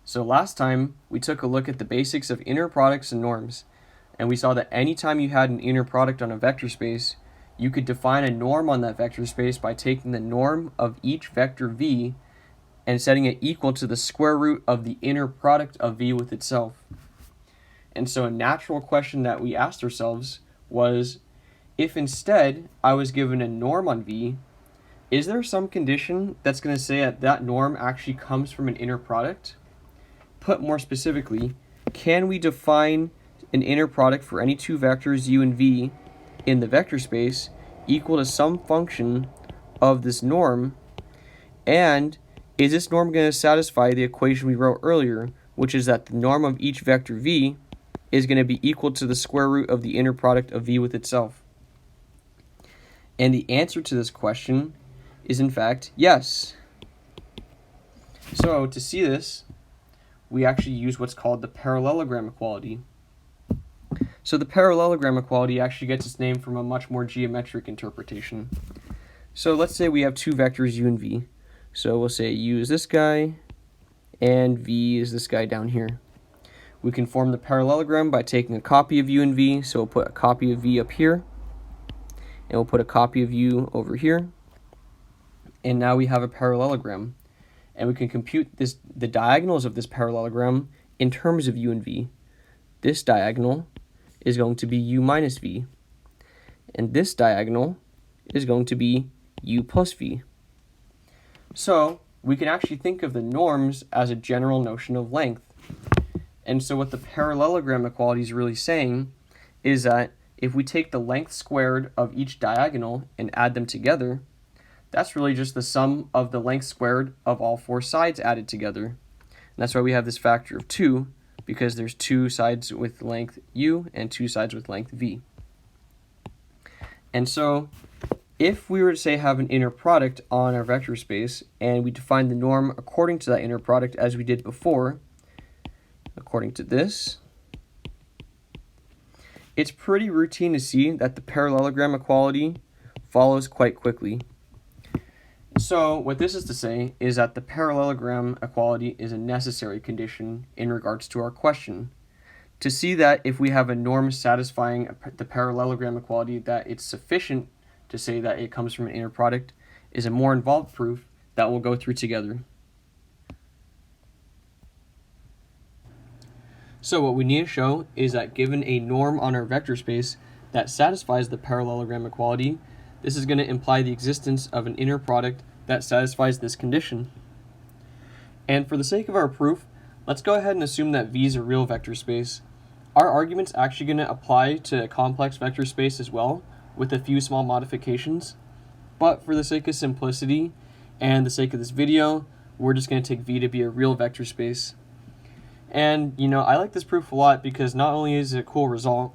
So last time we took a look at the basics of inner products and norms, and we saw that anytime you had an inner product on a vector space, you could define a norm on that vector space by taking the norm of each vector v and setting it equal to the square root of the inner product of v with itself. And so a natural question that we asked ourselves was, if instead I was given a norm on v, is there some condition that's going to say that that norm actually comes from an inner product? Put more specifically, can we define an inner product for any two vectors u and v in the vector space equal to some function of this norm? And is this norm going to satisfy the equation we wrote earlier, which is that the norm of each vector v is going to be equal to the square root of the inner product of v with itself? And the answer to this question is in fact yes. So to see this, we actually use what's called the parallelogram equality. So the parallelogram equality actually gets its name from a much more geometric interpretation. So let's say we have two vectors u and v. So we'll say u is this guy and v is this guy down here. We can form the parallelogram by taking a copy of u and v. So we'll put a copy of v up here, and we'll put a copy of u over here. And now we have a parallelogram. And we can compute the diagonals of this parallelogram in terms of u and v. This diagonal is going to be u minus v. And this diagonal is going to be u plus v. So we can actually think of the norms as a general notion of length. And so what the parallelogram equality is really saying is that if we take the length squared of each diagonal and add them together, that's really just the sum of the length squared of all four sides added together. And that's why we have this factor of 2, because there's two sides with length u and two sides with length v. And so if we were to say have an inner product on our vector space and we define the norm according to that inner product as we did before, according to this, it's pretty routine to see that the parallelogram equality follows quite quickly. So what this is to say is that the parallelogram equality is a necessary condition in regards to our question. To see that if we have a norm satisfying the parallelogram equality, that it's sufficient to say that it comes from an inner product is a more involved proof that we'll go through together. So what we need to show is that given a norm on our vector space that satisfies the parallelogram equality, this is going to imply the existence of an inner product that satisfies this condition. And for the sake of our proof, let's go ahead and assume that V is a real vector space. Our argument's actually going to apply to a complex vector space as well, with a few small modifications. But for the sake of simplicity and the sake of this video, we're just going to take V to be a real vector space. And, I like this proof a lot because not only is it a cool result,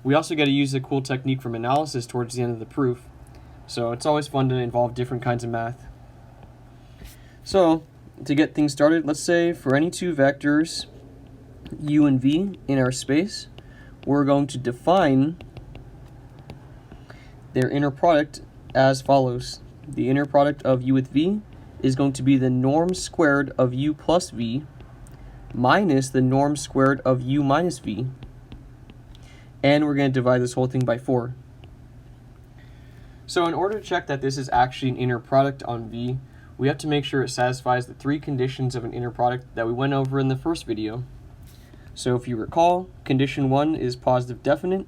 we also get to use a cool technique from analysis towards the end of the proof. So it's always fun to involve different kinds of math. So to get things started, let's say for any two vectors u and v in our space, we're going to define their inner product as follows. The inner product of u with v is going to be the norm squared of u plus v minus the norm squared of u minus v. And we're going to divide this whole thing by 4. So in order to check that this is actually an inner product on V, we have to make sure it satisfies the 3 conditions of an inner product that we went over in the first video. So if you recall, condition 1 is positive definite.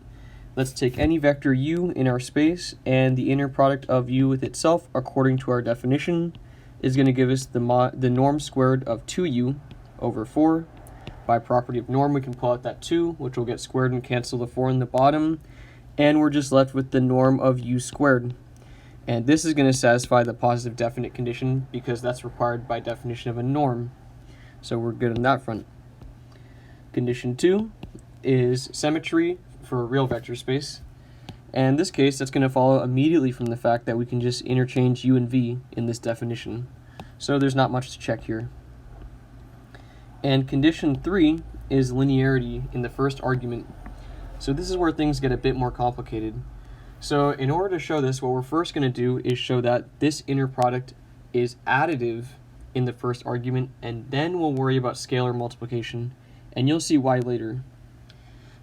Let's take any vector u in our space, and the inner product of u with itself, according to our definition, is going to give us the norm squared of 2u over 4. By property of norm, we can pull out that 2, which will get squared and cancel the 4 in the bottom. And we're just left with the norm of u squared. And this is going to satisfy the positive definite condition because that's required by definition of a norm. So we're good on that front. Condition 2 is symmetry for a real vector space. And in this case, that's going to follow immediately from the fact that we can just interchange u and v in this definition. So there's not much to check here. And condition 3 is linearity in the first argument. So this is where things get a bit more complicated. So in order to show this, what we're first going to do is show that this inner product is additive in the first argument, and then we'll worry about scalar multiplication, and you'll see why later.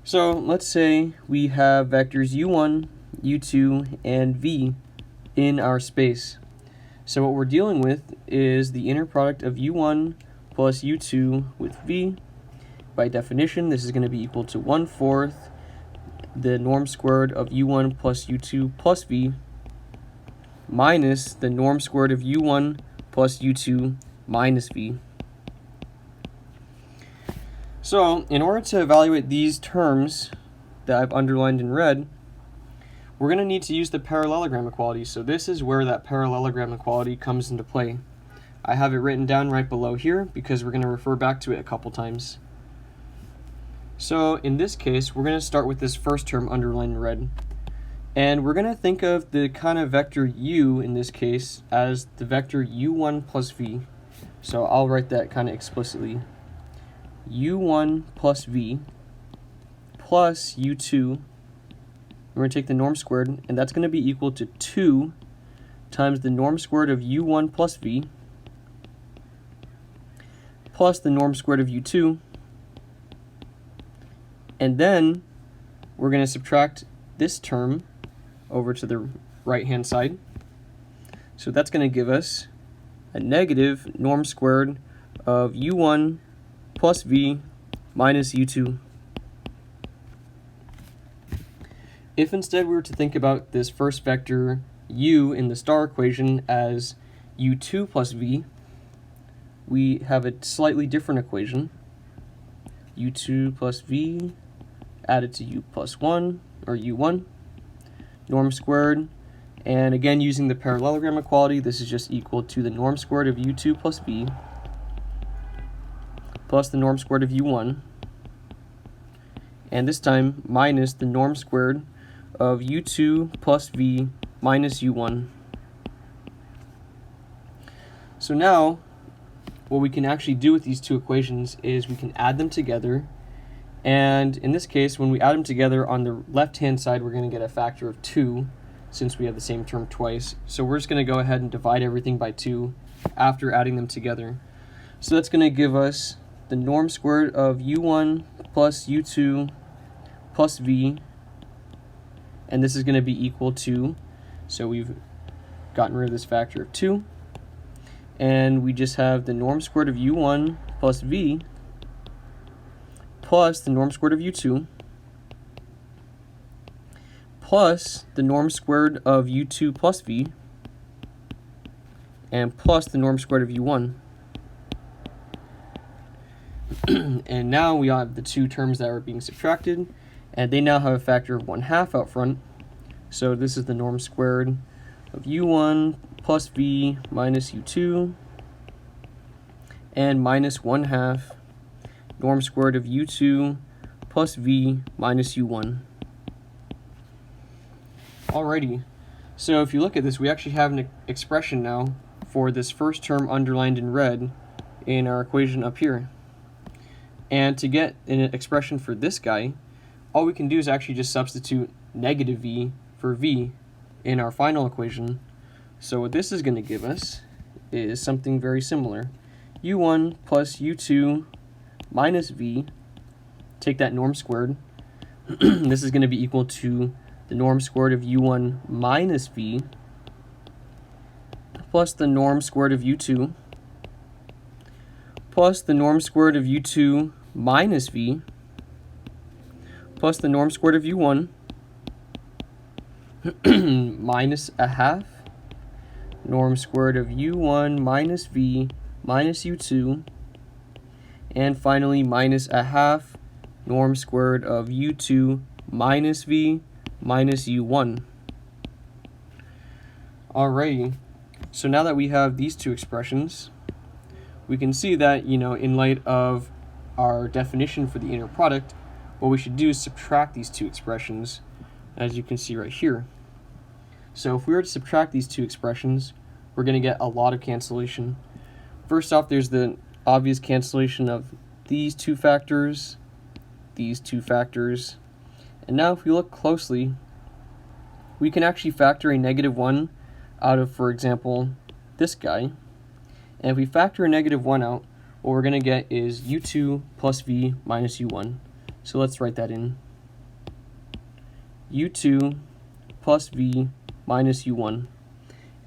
So let's say we have vectors u1, u2, and v in our space. So what we're dealing with is the inner product of u1 plus u2 with v. By definition, this is going to be equal to 1/4 the norm squared of u1 plus u2 plus v minus the norm squared of u1 plus u2 minus v. So in order to evaluate these terms that I've underlined in red, we're going to need to use the parallelogram equality. So this is where that parallelogram equality comes into play. I have it written down right below here because we're going to refer back to it a couple times. So in this case, we're going to start with this first term underlined in red. And we're going to think of the kind of vector u in this case as the vector u1 plus v. So I'll write that kind of explicitly. u1 plus v plus u2. We're going to take the norm squared, and that's going to be equal to 2 times the norm squared of u1 plus v plus the norm squared of u2. And then we're going to subtract this term over to the right-hand side. So that's going to give us a negative norm squared of u1 plus v minus u2. If instead we were to think about this first vector u in the star equation as u2 plus v, we have a slightly different equation. u2 plus v added to u plus 1, or u1, norm squared, and again using the parallelogram equality, this is just equal to the norm squared of u2 plus v plus the norm squared of u1, and this time minus the norm squared of u2 plus v minus u1. So now what we can actually do with these two equations is we can add them together, and in this case when we add them together on the left hand side we're going to get a factor of 2 since we have the same term twice. So we're just going to go ahead and divide everything by 2 after adding them together. So that's going to give us the norm squared of u1 plus u2 plus v, and this is going to be equal to, so we've gotten rid of this factor of 2, and we just have the norm squared of u1 plus v plus the norm squared of u2 plus the norm squared of u2 plus v and plus the norm squared of u1. And now we have the two terms that are being subtracted, and they now have a factor of 1/2 out front. So this is the norm squared of u1 plus v minus u2 and minus 1/2 norm squared of u2 plus v minus u1. Alrighty, so if you look at this, we actually have an expression now for this first term underlined in red in our equation up here. And to get an expression for this guy, all we can do is actually just substitute negative v for v in our final equation. So what this is going to give us is something very similar. u1 plus u2 minus v, take that norm squared. This is going to be equal to the norm squared of u1 minus v plus the norm squared of u2 plus the norm squared of u2 minus v plus the norm squared of u1 minus 1/2 norm squared of u1 minus v minus u2, and finally minus 1/2 norm squared of u2 minus v minus u1. Alrighty, so now that we have these two expressions, we can see that, in light of our definition for the inner product, what we should do is subtract these two expressions, as you can see right here. So if we were to subtract these two expressions, we're going to get a lot of cancellation. First off, there's the obvious cancellation of these two factors, and now if we look closely, we can actually factor a -1 out of, for example, this guy, And if we factor a negative 1 out, what we're going to get is u2 plus v minus u1. So let's write that in. u2 plus v minus u1.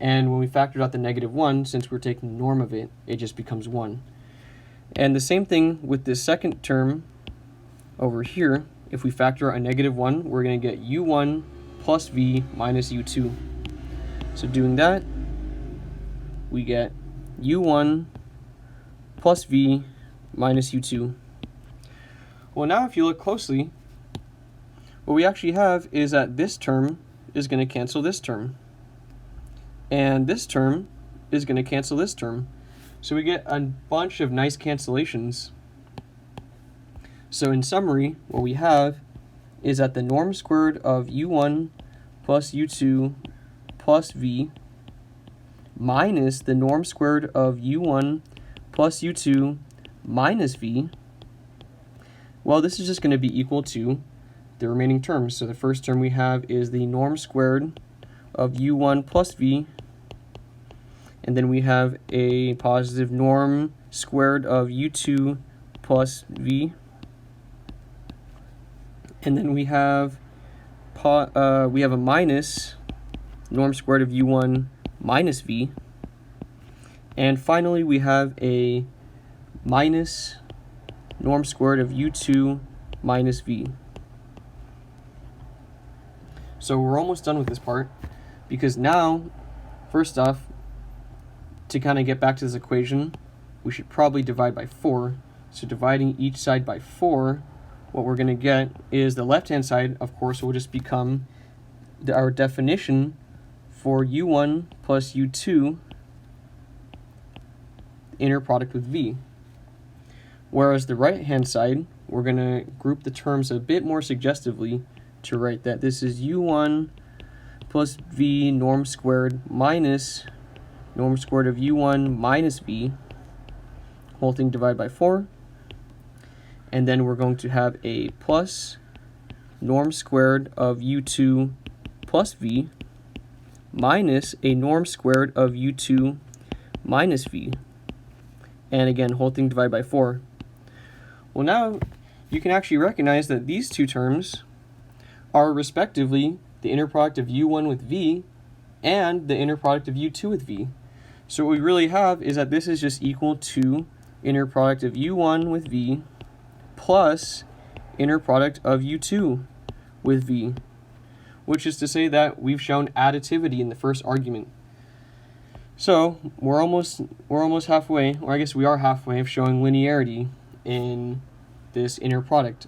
And when we factored out the negative 1, since we're taking the norm of it, it just becomes 1. And the same thing with this second term over here. If we factor out a negative 1, we're going to get u1 plus v minus u2. So doing that, we get u1 plus v minus u2. Well, now if you look closely, what we actually have is that this term is going to cancel this term. And this term is going to cancel this term. So we get a bunch of nice cancellations. So in summary, what we have is that the norm squared of u1 plus u2 plus v minus the norm squared of u1 plus u2 minus v, well, this is just going to be equal to the remaining terms. So the first term we have is the norm squared of u1 plus v, and then we have a positive norm squared of u2 plus v, and then we have a minus norm squared of u1 minus v, and finally we have a minus norm squared of u2 minus v. So we're almost done with this part, because now, first off, to kind of get back to this equation, we should probably divide by 4. So dividing each side by 4, what we're going to get is the left-hand side, of course, will just become our definition for u1 plus u2 inner product with v. Whereas the right-hand side, we're going to group the terms a bit more suggestively to write that this is u1 plus v norm squared minus norm squared of u1 minus v, whole thing divided by 4. And then we're going to have a plus norm squared of u2 plus v minus a norm squared of u2 minus v. And again, whole thing divided by 4. Well, now you can actually recognize that these two terms are respectively the inner product of u1 with v and the inner product of u2 with v. So what we really have is that this is just equal to inner product of u1 with v plus inner product of u2 with v, which is to say that we've shown additivity in the first argument. So we're almost halfway, or I guess we are halfway, of showing linearity in this inner product.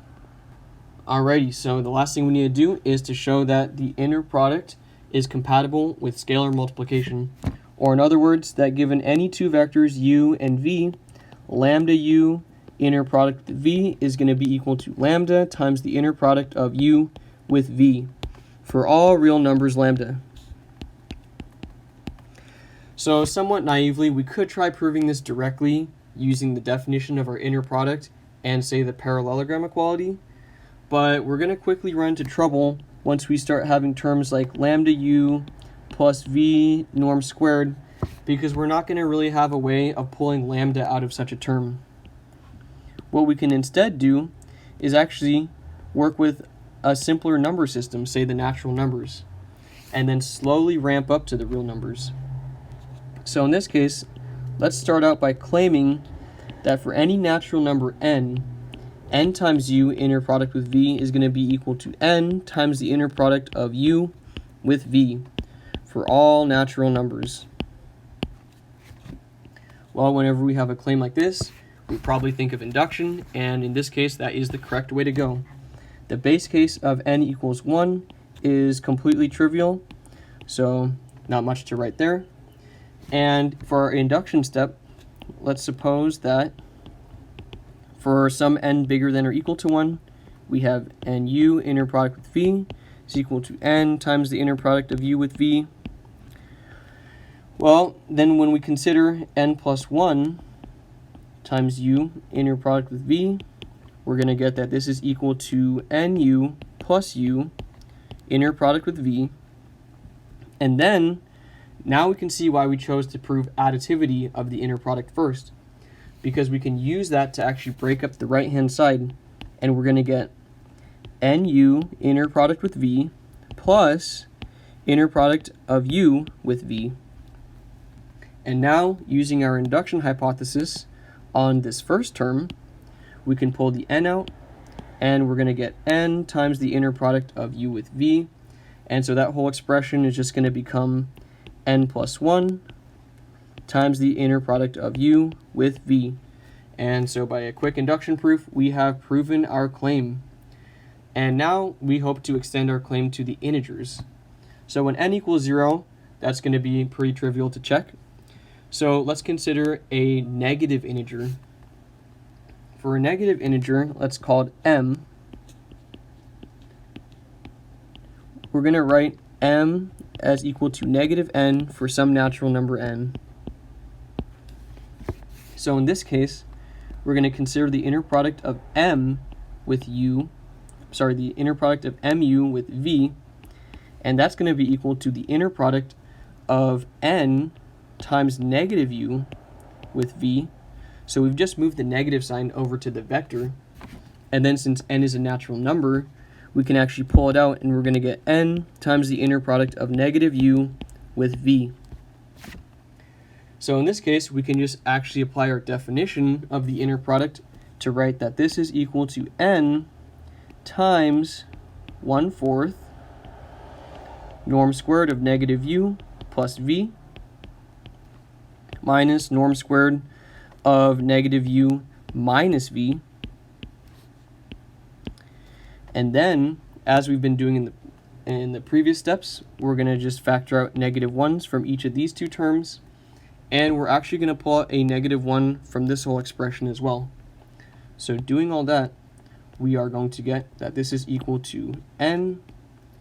Alrighty, so the last thing we need to do is to show that the inner product is compatible with scalar multiplication, or in other words, that given any two vectors u and v, lambda u inner product with v is going to be equal to lambda times the inner product of u with v for all real numbers lambda. So somewhat naively, we could try proving this directly using the definition of our inner product and say the parallelogram equality, but we're going to quickly run into trouble once we start having terms like lambda u plus v norm squared, because we're not going to really have a way of pulling lambda out of such a term. What we can instead do is actually work with a simpler number system, say the natural numbers, and then slowly ramp up to the real numbers. So in this case, let's start out by claiming that for any natural number n times u inner product with v is going to be equal to n times the inner product of u with v for all natural numbers. Well, whenever we have a claim like this, we probably think of induction, and in this case, that is the correct way to go. The base case of n equals 1 is completely trivial, so not much to write there. And for our induction step, let's suppose that for some n bigger than or equal to 1, we have nu inner product with v is equal to n times the inner product of u with v. Well, then when we consider n plus 1 times u inner product with v, we're going to get that this is equal to nu plus u inner product with v. And then Now we can see why we chose to prove additivity of the inner product first, because we can use that to actually break up the right-hand side, and we're going to get nu inner product with v plus inner product of u with v. And now, using our induction hypothesis on this first term, we can pull the n out, and we're going to get n times the inner product of u with v. And so that whole expression is just going to become n plus 1 times the inner product of u with v. And so by a quick induction proof, we have proven our claim. And now we hope to extend our claim to the integers. So when n equals 0, that's going to be pretty trivial to check. So let's consider a negative integer. For a negative integer, let's call it m. We're going to write m as equal to negative n for some natural number n. So in this case, we're going to consider the inner product of m with the inner product of mu with v, and that's going to be equal to the inner product of n times negative u with v. So we've just moved the negative sign over to the vector, and then since n is a natural number, we can actually pull it out, and we're going to get n times the inner product of negative u with v. So in this case, we can just actually apply our definition of the inner product to write that this is equal to n times 1/4 norm squared of negative u plus v minus norm squared of negative u minus v. And then, as we've been doing in the previous steps, we're going to just factor out negative 1s from each of these two terms, and we're actually going to pull out a negative 1 from this whole expression as well. So doing all that, we are going to get that this is equal to n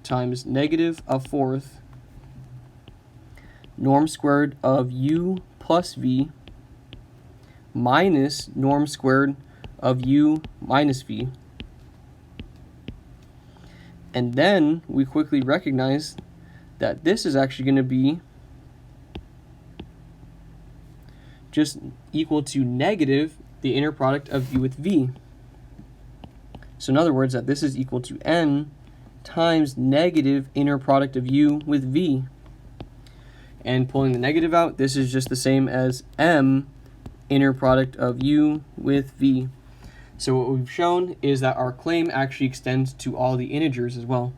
times negative 1/4 norm squared of u plus v minus norm squared of u minus v. And then we quickly recognize that this is actually going to be just equal to negative the inner product of u with v. So in other words, that this is equal to n times negative inner product of u with v. And pulling the negative out, this is just the same as m inner product of u with v. So what we've shown is that our claim actually extends to all the integers as well.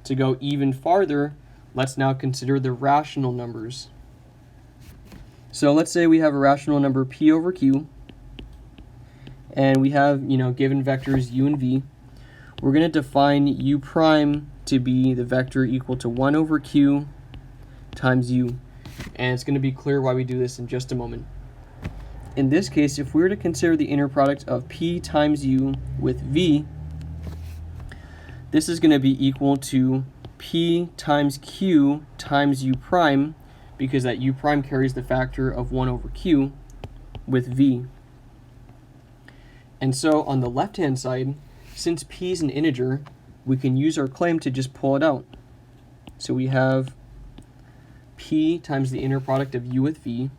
To go even farther, let's now consider the rational numbers. So let's say we have a rational number p over q, and we have, given vectors u and v. We're going to define u prime to be the vector equal to 1 over q times u. And it's going to be clear why we do this in just a moment. In this case, if we were to consider the inner product of p times u with v, this is going to be equal to p times q times u prime, because that u prime carries the factor of 1 over q with v. And so on the left-hand side, since p is an integer, we can use our claim to just pull it out. So we have p times the inner product of u with v,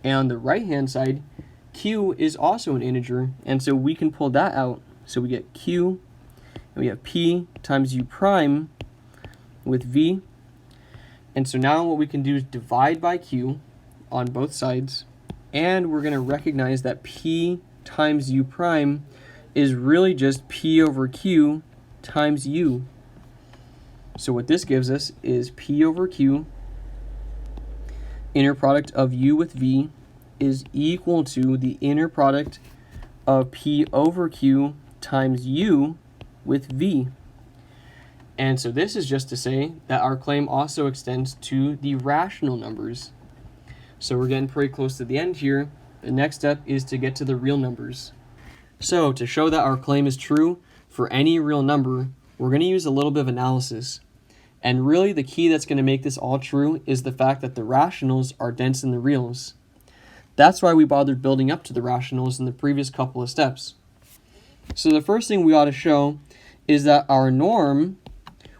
and on the right-hand side, q is also an integer, and so we can pull that out. So we get q, and we have p times u prime with v. And so now what we can do is divide by q on both sides, and we're going to recognize that p times u prime is really just p over q times u. So what this gives us is p over q, inner product of u with v, is equal to the inner product of p over q times u with v. And so this is just to say that our claim also extends to the rational numbers. So we're getting pretty close to the end here. The next step is to get to the real numbers. So to show that our claim is true for any real number, we're going to use a little bit of analysis. And really the key that's going to make this all true is the fact that the rationals are dense in the reals. That's why we bothered building up to the rationals in the previous couple of steps. So the first thing we ought to show is that our norm,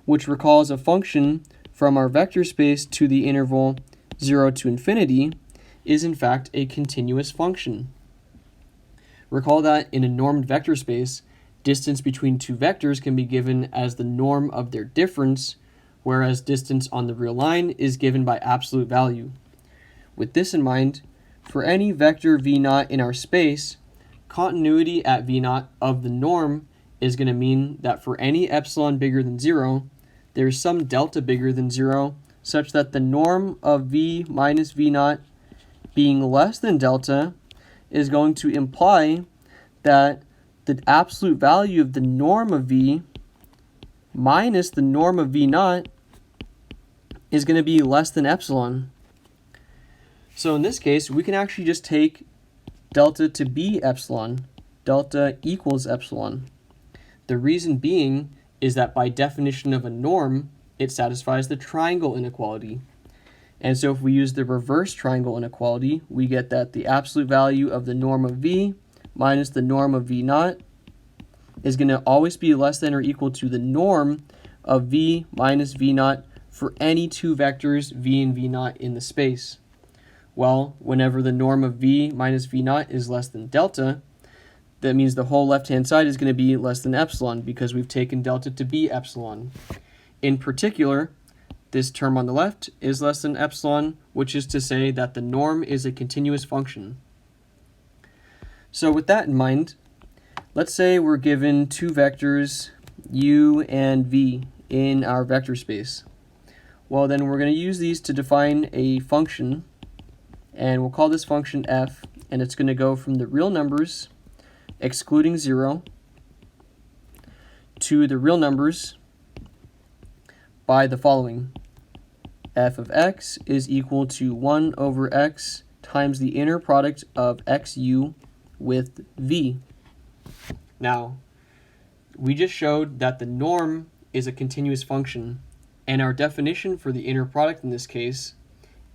which recalls a function from our vector space to the interval 0 to infinity is in fact a continuous function. Recall that in a normed vector space, distance between two vectors can be given as the norm of their difference, whereas distance on the real line is given by absolute value. With this in mind, for any vector v0 in our space, continuity at v0 of the norm is going to mean that for any epsilon bigger than 0, there's some delta bigger than 0, such that the norm of v minus v0 being less than delta is going to imply that the absolute value of the norm of v minus the norm of v0 is going to be less than epsilon. So in this case, we can actually just take delta to be epsilon. Delta equals epsilon. The reason being is that by definition of a norm, it satisfies the triangle inequality. And so if we use the reverse triangle inequality, we get that the absolute value of the norm of v minus the norm of v0 is going to always be less than or equal to the norm of v minus v0 for any two vectors v and v0 in the space. Well, whenever the norm of v minus v0 is less than delta, that means the whole left-hand side is going to be less than epsilon because we've taken delta to be epsilon. In particular, this term on the left is less than epsilon, which is to say that the norm is a continuous function. So with that in mind, let's say we're given two vectors u and v in our vector space. Well, then we're going to use these to define a function, and we'll call this function f, and it's going to go from the real numbers excluding 0 to the real numbers by the following. F of x is equal to 1 over x times the inner product of xu with v. Now, we just showed that the norm is a continuous function, and our definition for the inner product in this case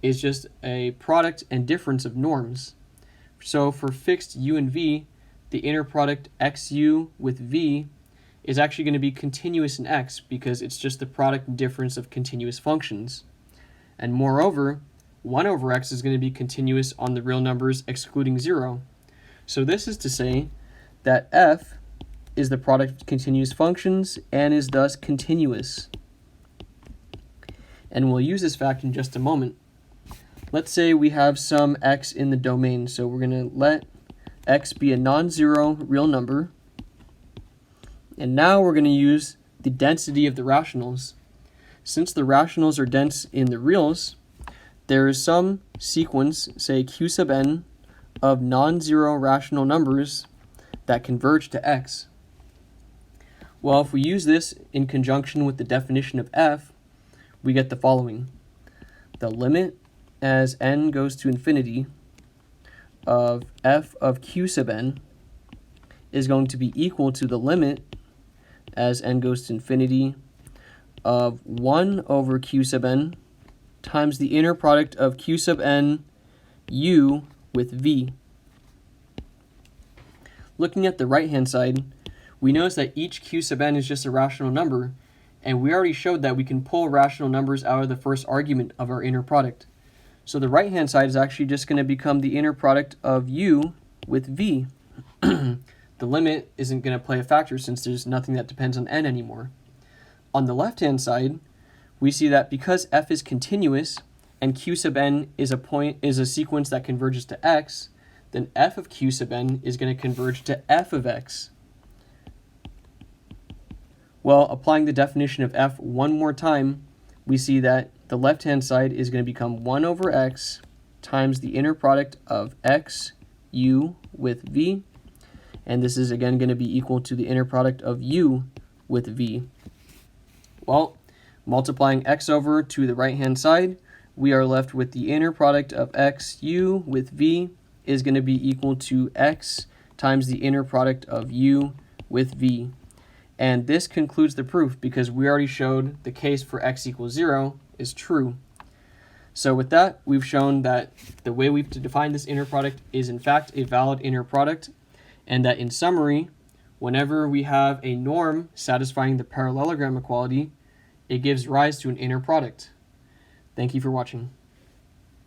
is just a product and difference of norms. So for fixed u and v, the inner product xu with v is actually going to be continuous in x because it's just the product and difference of continuous functions. And moreover, 1 over x is going to be continuous on the real numbers excluding 0. So this is to say that f is the product of continuous functions and is thus continuous. And we'll use this fact in just a moment. Let's say we have some x in the domain, so we're going to let x be a non-zero real number. And now we're going to use the density of the rationals. Since the rationals are dense in the reals, there is some sequence, say q sub n, of non-zero rational numbers that converge to x. Well, if we use this in conjunction with the definition of f, we get the following. The limit as n goes to infinity of f of q sub n is going to be equal to the limit as n goes to infinity of 1 over q sub n times the inner product of q sub n u with v. Looking at the right-hand side, we notice that each q sub n is just a rational number, and we already showed that we can pull rational numbers out of the first argument of our inner product. So the right-hand side is actually just going to become the inner product of u with v. The limit isn't going to play a factor since there's nothing that depends on n anymore. On the left-hand side, we see that because f is continuous and q sub n is a sequence that converges to x, then f of q sub n is going to converge to f of x. Well, applying the definition of f one more time, we see that the left-hand side is going to become 1 over x times the inner product of x u with v, and this is again going to be equal to the inner product of u with v. Well, multiplying x over to the right-hand side, we are left with the inner product of xu with v is going to be equal to x times the inner product of u with v. And this concludes the proof because we already showed the case for x equals 0 is true. So with that, we've shown that the way we've defined this inner product is in fact a valid inner product, and that in summary, whenever we have a norm satisfying the parallelogram equality, it gives rise to an inner product. Thank you for watching.